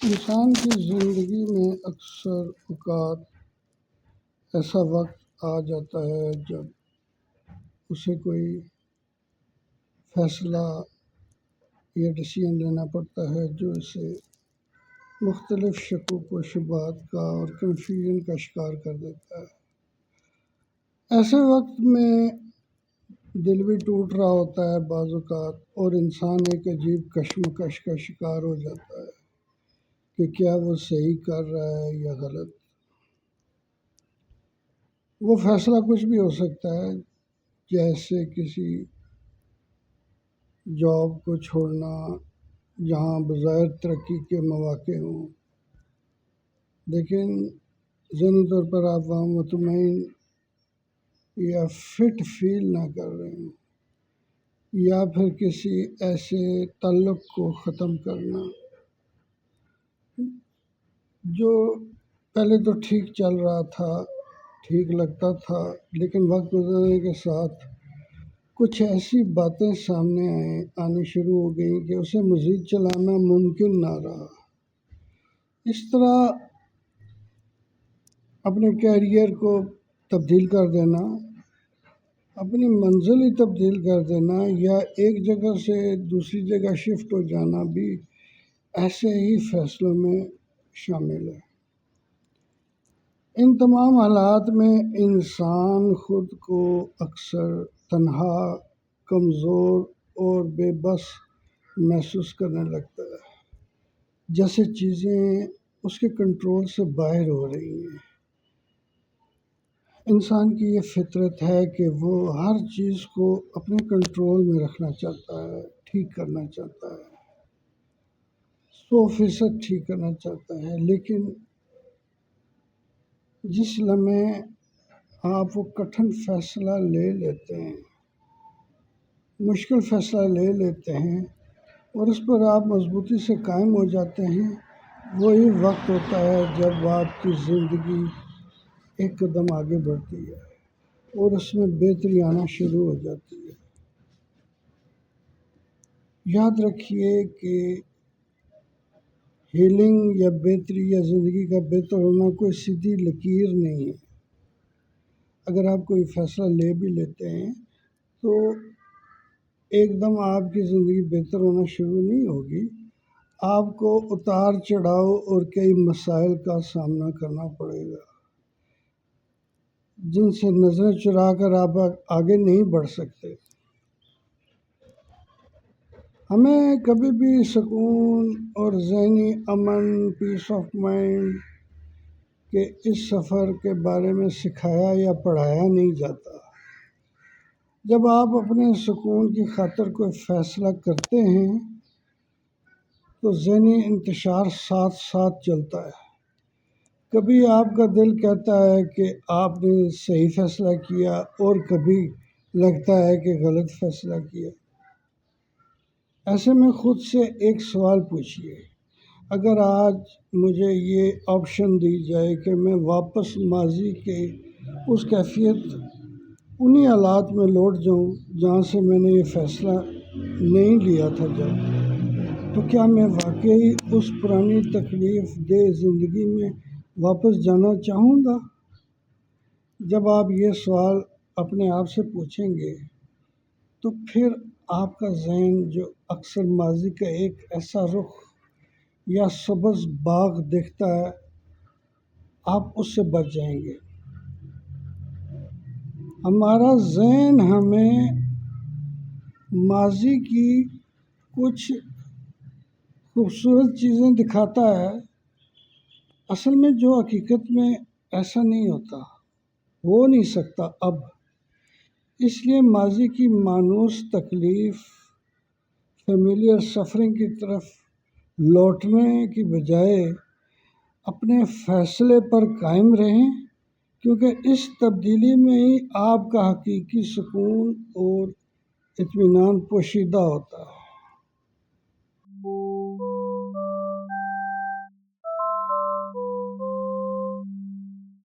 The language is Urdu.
انسان کی زندگی میں اکثر اوقات ایسا وقت آ جاتا ہے جب اسے کوئی فیصلہ یا ڈیسیژن لینا پڑتا ہے جو اسے مختلف شکوک و شبہات کا اور کنفیوژن کا شکار کر دیتا ہے۔ ایسے وقت میں دل بھی ٹوٹ رہا ہوتا ہے بعض اوقات، اور انسان ایک عجیب کشمکش کا شکار ہو جاتا ہے کہ کیا وہ صحیح کر رہا ہے یا غلط۔ وہ فیصلہ کچھ بھی ہو سکتا ہے، جیسے کسی جاب کو چھوڑنا جہاں بظاہر ترقی کے مواقع ہوں، لیکن ذہنی طور پر آپ وہاں مطمئن یا فٹ فیل نہ کر رہے ہوں، یا پھر کسی ایسے تعلق کو ختم کرنا جو پہلے تو ٹھیک چل رہا تھا، ٹھیک لگتا تھا، لیکن وقت گزرنے کے ساتھ کچھ ایسی باتیں سامنے آنی شروع ہو گئیں کہ اسے مزید چلانا ممکن نہ رہا۔ اس طرح اپنے کیریئر کو تبدیل کر دینا، اپنی منزل ہی تبدیل کر دینا، یا ایک جگہ سے دوسری جگہ شفٹ ہو جانا بھی ایسے ہی فیصلوں میں شامل ہے۔ ان تمام حالات میں انسان خود کو اکثر تنہا، کمزور اور بے بس محسوس کرنے لگتا ہے، جیسے چیزیں اس کے کنٹرول سے باہر ہو رہی ہیں۔ انسان کی یہ فطرت ہے کہ وہ ہر چیز کو اپنے کنٹرول میں رکھنا چاہتا ہے، ٹھیک کرنا چاہتا ہے، 100% ٹھیک کرنا چاہتا ہے، لیکن جس لمحے آپ وہ کٹھن فیصلہ لے لیتے ہیں، مشکل فیصلہ لے لیتے ہیں اور اس پر آپ مضبوطی سے قائم ہو جاتے ہیں، وہی وقت ہوتا ہے جب آپ کی زندگی ایک قدم آگے بڑھتی ہے اور اس میں بہتری آنا شروع ہو جاتی ہے۔ یاد رکھیے کہ ہیلنگ یا بہتری یا زندگی کا بہتر ہونا کوئی سیدھی لکیر نہیں ہے۔ اگر آپ کوئی فیصلہ لے بھی لیتے ہیں تو ایک دم آپ کی زندگی بہتر ہونا شروع نہیں ہوگی۔ آپ کو اتار چڑھاؤ اور کئی مسائل کا سامنا کرنا پڑے گا جن سے نظریں چرا کر آپ آگے نہیں بڑھ سکتے۔ ہمیں کبھی بھی سکون اور ذہنی امن، پیس آف مائنڈ کے اس سفر کے بارے میں سکھایا یا پڑھایا نہیں جاتا۔ جب آپ اپنے سکون کی خاطر کوئی فیصلہ کرتے ہیں تو ذہنی انتشار ساتھ ساتھ چلتا ہے۔ کبھی آپ کا دل کہتا ہے کہ آپ نے صحیح فیصلہ کیا، اور کبھی لگتا ہے کہ غلط فیصلہ کیا۔ ایسے میں خود سے ایک سوال پوچھیے، اگر آج مجھے یہ آپشن دی جائے کہ میں واپس ماضی کے اس کیفیت، انہی حالات میں لوٹ جاؤں جہاں سے میں نے یہ فیصلہ نہیں لیا تھا تو کیا میں واقعی اس پرانی تکلیف دہ زندگی میں واپس جانا چاہوں گا؟ جب آپ یہ سوال اپنے آپ سے پوچھیں گے تو پھر آپ کا ذہن جو اکثر ماضی کا ایک ایسا رخ یا سبز باغ دیکھتا ہے، آپ اس سے بچ جائیں گے۔ ہمارا ذہن ہمیں ماضی کی کچھ خوبصورت چیزیں دکھاتا ہے، اصل میں جو حقیقت میں ایسا نہیں ہوتا، ہو نہیں سکتا اب۔ اس لیے ماضی کی مانوس تکلیف، فیملیئر سفرنگ کی طرف لوٹنے کی بجائے اپنے فیصلے پر قائم رہیں، کیونکہ اس تبدیلی میں ہی آپ کا حقیقی سکون اور اطمینان پوشیدہ ہوتا ہے۔